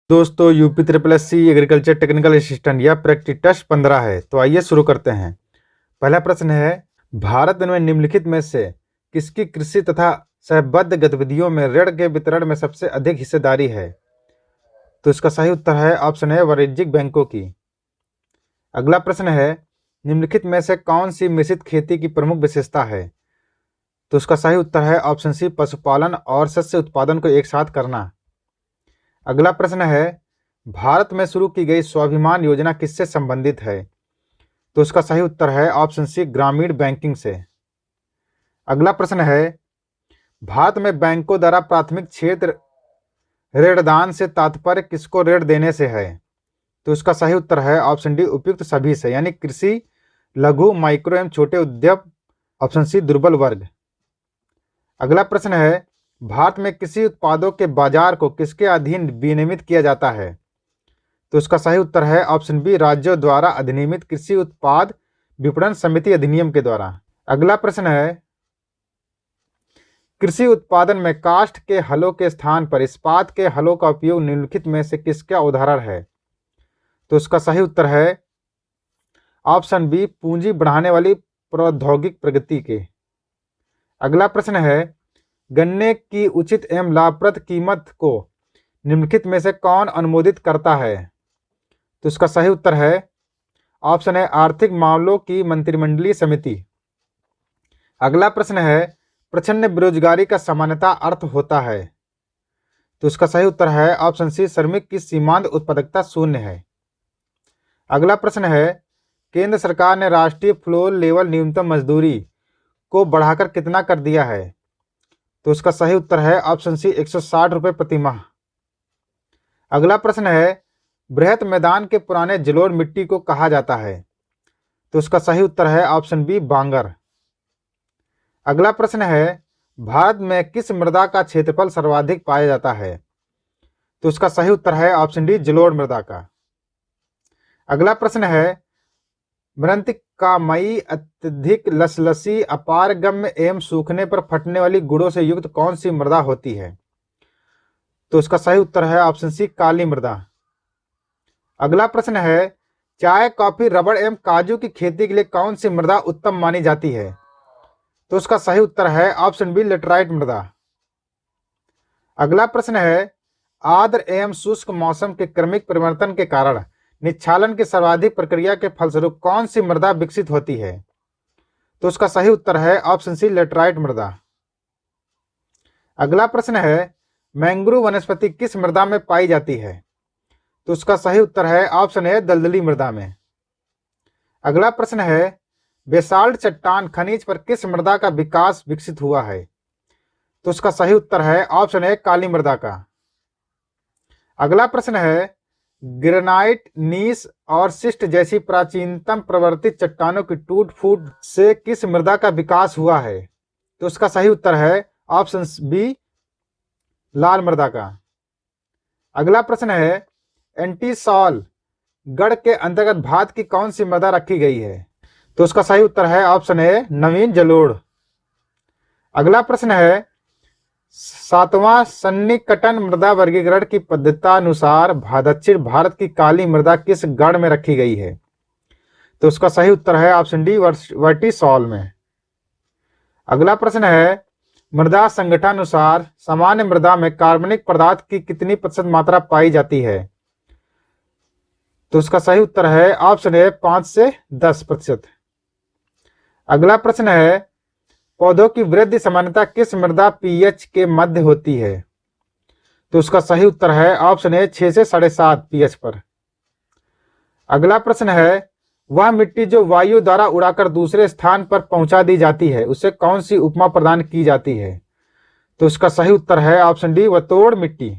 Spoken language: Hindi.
दोस्तों UP triple S C agriculture technical assistant या प्रैक्टिस टेस्ट 15 है। तो आइए शुरू करते हैं। पहला प्रश्न है, भारत में निम्नलिखित में से किसकी कृषि तथा सहबद्ध गतिविधियों में ऋण के वितरण में सबसे अधिक हिस्सेदारी है? तो इसका सही उत्तर है ऑप्शन है वाणिज्यिक बैंकों की। अगला प्रश्न है, निम्नलिखित में से कौन सी मिश्रित खेती की प्रमुख विशेषता है? तो इसका सही उत्तर है ऑप्शन सी पशुपालन और शस्य उत्पादन को एक साथ करना। अगला प्रश्न है, भारत में शुरू की गई स्वाभिमान योजना किससे संबंधित है? तो इसका सही उत्तर है ऑप्शन सी ग्रामीण बैंकिंग से। अगला प्रश्न है, भारत में बैंकों द्वारा प्राथमिक क्षेत्र ऋणदान से तात्पर्य किसको ऋण देने से है? तो इसका सही उत्तर है ऑप्शन डी उपयुक्त सभी से, यानी कृषि, लघु, माइक्रो एवं छोटे उद्यम, ऑप्शन सी दुर्बल वर्ग। अगला प्रश्न है, भारत में कृषि उत्पादों के बाजार को किसके अधीन विनियमित किया जाता है? तो इसका सही उत्तर है ऑप्शन बी राज्यों द्वारा अधिनियमित कृषि उत्पाद विपणन समिति अधिनियम के द्वारा। अगला प्रश्न है, कृषि उत्पादन में काष्ठ के हलों के स्थान पर इस्पात के हलों का उपयोग निम्नलिखित में से किसका उदाहरण है? तो इसका सही उत्तर है ऑप्शन बी पूंजी बढ़ाने वाली प्रौद्योगिक प्रगति के। अगला प्रश्न है, गन्ने की उचित एवं लाभप्रद कीमत को निम्नलिखित में से कौन अनुमोदित करता है? तो इसका सही उत्तर है ऑप्शन है आर्थिक मामलों की मंत्रिमंडलीय समिति। अगला प्रश्न है, प्रच्छन्न बेरोजगारी का सामान्यतः अर्थ होता है? तो इसका सही उत्तर है ऑप्शन सी श्रमिक की सीमांत उत्पादकता शून्य है। अगला प्रश्न है, केंद्र सरकार ने राष्ट्रीय फ्लोर लेवल न्यूनतम मजदूरी को बढ़ाकर कितना कर दिया है? तो इसका सही उत्तर है ऑप्शन सी 160 रुपये प्रति माह। अगला प्रश्न है, बृहत मैदान के पुराने जलोढ़ मिट्टी को कहा जाता है? तो इसका सही उत्तर है ऑप्शन बी बांगर। अगला प्रश्न है, भारत में किस मृदा का क्षेत्रफल सर्वाधिक पाया जाता है? तो इसका सही उत्तर है ऑप्शन डी जलोढ़ मृदा का। अगला प्रश्न है, मृत्तिकामयी अत्यधिक लसलसी अपारगम्य एवं सूखने पर फटने वाली गुणों से युक्त कौन सी मृदा होती है? तो इसका सही उत्तर है ऑप्शन सी काली मृदा। अगला प्रश्न है, चाय, कॉफी, रबड़ एवं काजू की खेती के लिए कौन सी मृदा उत्तम मानी जाती है? तो इसका सही उत्तर है ऑप्शन बी लेटराइट मृदा। अगला प्रश्न है, आर्द्र एवं शुष्क मौसम के क्रमिक परिवर्तन के कारण निच्छालन की सर्वाधिक प्रक्रिया के फलस्वरूप कौन सी मृदा विकसित होती है? तो उसका सही उत्तर है ऑप्शन सी लेटराइट मृदा। अगला प्रश्न है, मैंग्रोव वनस्पति किस मृदा में पाई जाती है? तो उसका सही उत्तर है ऑप्शन ए दलदली मृदा में। अगला प्रश्न है, बेसाल्ट चट्टान खनिज पर किस मृदा का विकास विकसित हुआ है? तो उसका सही उत्तर है ऑप्शन ए काली मृदा का। अगला प्रश्न है, ग्रेनाइट, नीस और शिस्ट जैसी प्राचीनतम प्रवर्तित चट्टानों की टूट फूट से किस मृदा का विकास हुआ है? तो उसका सही उत्तर है ऑप्शन बी लाल मृदा का। अगला प्रश्न है, एंटीसॉल गढ़ के अंतर्गत भारत की कौन सी मृदा रखी गई है? तो उसका सही उत्तर है ऑप्शन ए नवीन जलोढ़। अगला प्रश्न है, 7वां सन्निकटन मृदा वर्गीकरण की पद्धतानुसार दक्षिण भारत की काली मृदा किस गढ़ में रखी गई है? तो उसका सही उत्तर है ऑप्शन डी वर्टिसॉल में। अगला प्रश्न है, मृदा संगठनानुसार सामान्य मृदा में कार्बनिक पदार्थ की कितनी प्रतिशत मात्रा पाई जाती है? तो उसका सही उत्तर है ऑप्शन ए 5 से 10%। अगला प्रश्न है, पौधों की वृद्धि सामान्यतः किस मृदा पीएच के मध्य होती है? तो उसका सही उत्तर है ऑप्शन ए 6 से 7.5 पीएच पर। अगला प्रश्न है, वह मिट्टी जो वायु द्वारा उड़ाकर दूसरे स्थान पर पहुंचा दी जाती है उसे कौन सी उपमा प्रदान की जाती है? तो उसका सही उत्तर है ऑप्शन डी वतोड़ मिट्टी।